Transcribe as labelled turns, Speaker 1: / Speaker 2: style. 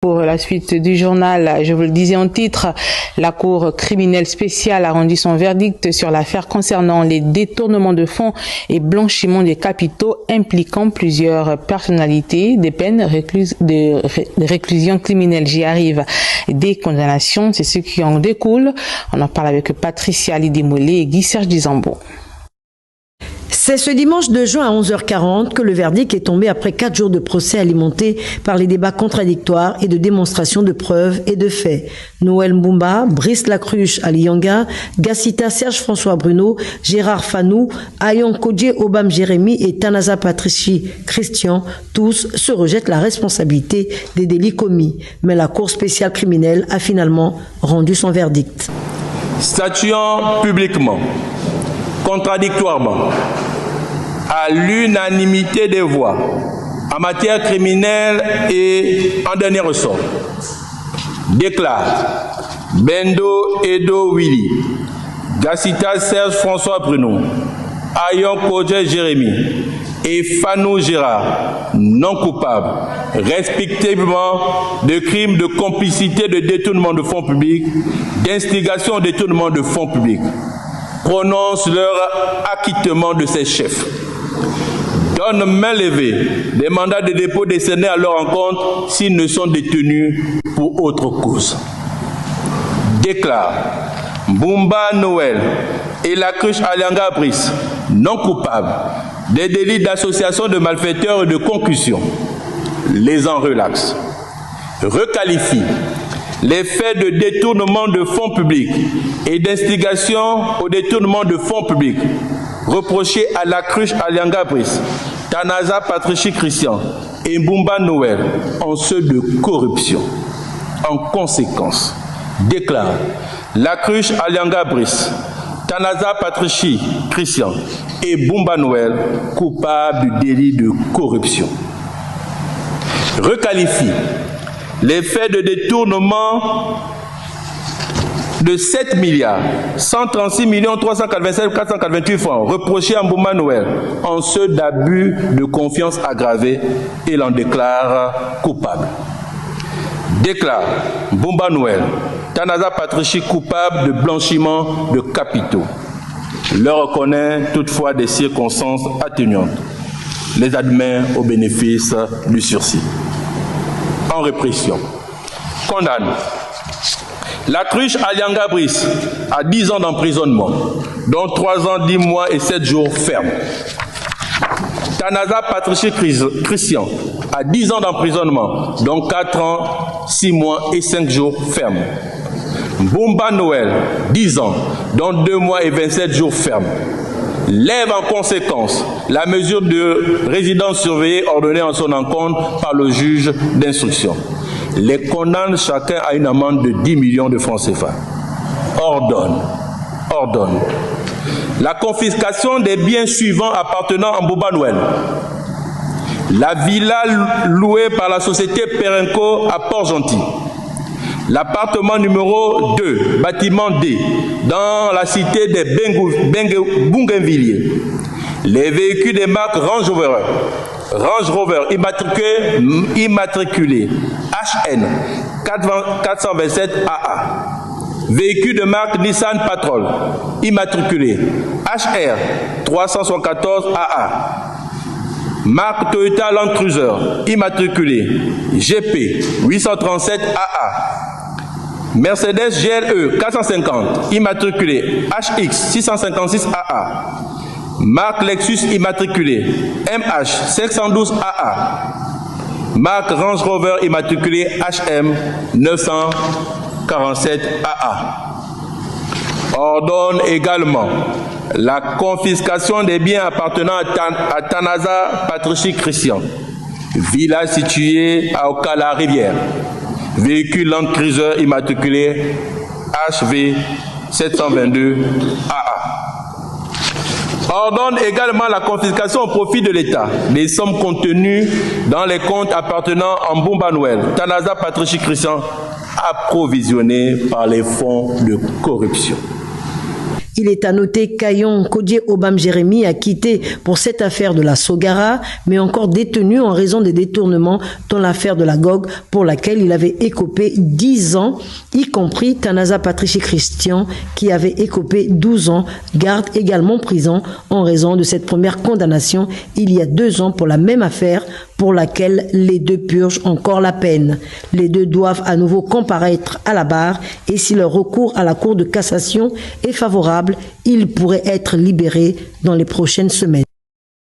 Speaker 1: Pour la suite du journal, je vous le disais en titre, la Cour criminelle spéciale a rendu son verdict sur l'affaire concernant les détournements de fonds et blanchiment des capitaux impliquant plusieurs personnalités. Des peines de réclusion criminelle, j'y arrive, des condamnations, c'est ce qui en découle. On en parle avec Patricia Lidimolé et Guy-Serge Dizambo.
Speaker 2: C'est ce dimanche 2 juin à 11h40 que le verdict est tombé après 4 jours de procès alimentés par les débats contradictoires et de démonstrations de preuves et de faits. Noël Mbumba, Brice Lacruche Aliyanga, Gassita Serge François Bruno, Gérard Fanou, Ayon Kodje Obam Jérémy et Tanaza Patrici Christian, tous se rejettent la responsabilité des délits commis. Mais la Cour spéciale criminelle a finalement rendu son verdict.
Speaker 3: Statuant publiquement, contradictoirement, à l'unanimité des voix en matière criminelle et en dernier ressort, déclare Bendo Edo Willy, Gassita Serge François Bruno, Ayon Kodje Jérémy et Fanou Gérard non coupables, respectivement de crimes de complicité de détournement de fonds publics, d'instigation au détournement de fonds publics, prononce leur acquittement de ses chefs, donne main levée des mandats de dépôt décernés à leur encontre s'ils ne sont détenus pour autre cause. Déclare Mbumba Noël et Lacruche Aliyanga Brice non coupables des délits d'association de malfaiteurs et de concussion. Les en relaxe. Requalifie les faits de détournement de fonds publics et d'instigation au détournement de fonds publics reprochés à Lacruche Aliyanga Brice, Tanaza Patrici Christian et Mbumba Noël en ceux de corruption. En conséquence, déclare Lacruche Aliyanga Brice, Tanaza Patrici Christian et Mbumba Noël coupables du délit de corruption. Requalifie les faits de détournement de 7 milliards 136 387 488 francs reprochés à Mbumba Noël en ceux d'abus de confiance aggravé et l'en déclare coupable. Déclare Mbumba Noël, Tanaza Patrici coupable de blanchiment de capitaux. Leur reconnaît toutefois des circonstances atténuantes. Les admet au bénéfice du sursis. En répression, condamne Lacruche Aliyanga Brice à 10 ans d'emprisonnement, dont 3 ans, 10 mois et 7 jours fermes. Tanaza Patrici Christian à 10 ans d'emprisonnement, dont 4 ans, 6 mois et 5 jours fermes. Mbumba Noël, 10 ans, dont 2 mois et 27 jours fermes. Lève en conséquence la mesure de résidence surveillée ordonnée en son encontre par le juge d'instruction. Les condamne chacun à une amende de 10 millions de francs CFA. Ordonne la confiscation des biens suivants appartenant à Mbumba Noël. La villa louée par la société Perenco à Port-Gentil. L'appartement numéro 2, bâtiment D, dans la cité des Bougainvilliers. Les véhicules des marques Range Rover immatriculé HN 427 AA. Véhicule de marque Nissan Patrol immatriculé HR 374 AA. Marque Toyota Land Cruiser immatriculé GP 837 AA. Mercedes GLE 450 immatriculé HX 656 AA. Marque Lexus immatriculé MH 512 AA. Marque Range Rover immatriculé HM 947 AA. Ordonne également la confiscation des biens appartenant à Tanaza Patrici Christian, villa située à Okala-Rivière. Véhicule Land Cruiser immatriculé HV 722 AA. Ordonne également la confiscation au profit de l'État des sommes contenues dans les comptes appartenant à Mbumba Noël, Tanaza Patrici Christian, approvisionnées par les fonds de corruption.
Speaker 2: Il est à noter qu'Ayon Kodje Obam Jérémy a quitté pour cette affaire de la Sogara, mais encore détenu en raison des détournements dans l'affaire de la GOG pour laquelle il avait écopé 10 ans, y compris Tanaza Patricie Christian qui avait écopé 12 ans, garde également prison en raison de cette première condamnation il y a 2 ans pour la même affaire pour laquelle les deux purgent encore la peine. Les deux doivent à nouveau comparaître à la barre et si leur recours à la Cour de cassation est favorable, ils pourraient être libérés dans les prochaines semaines.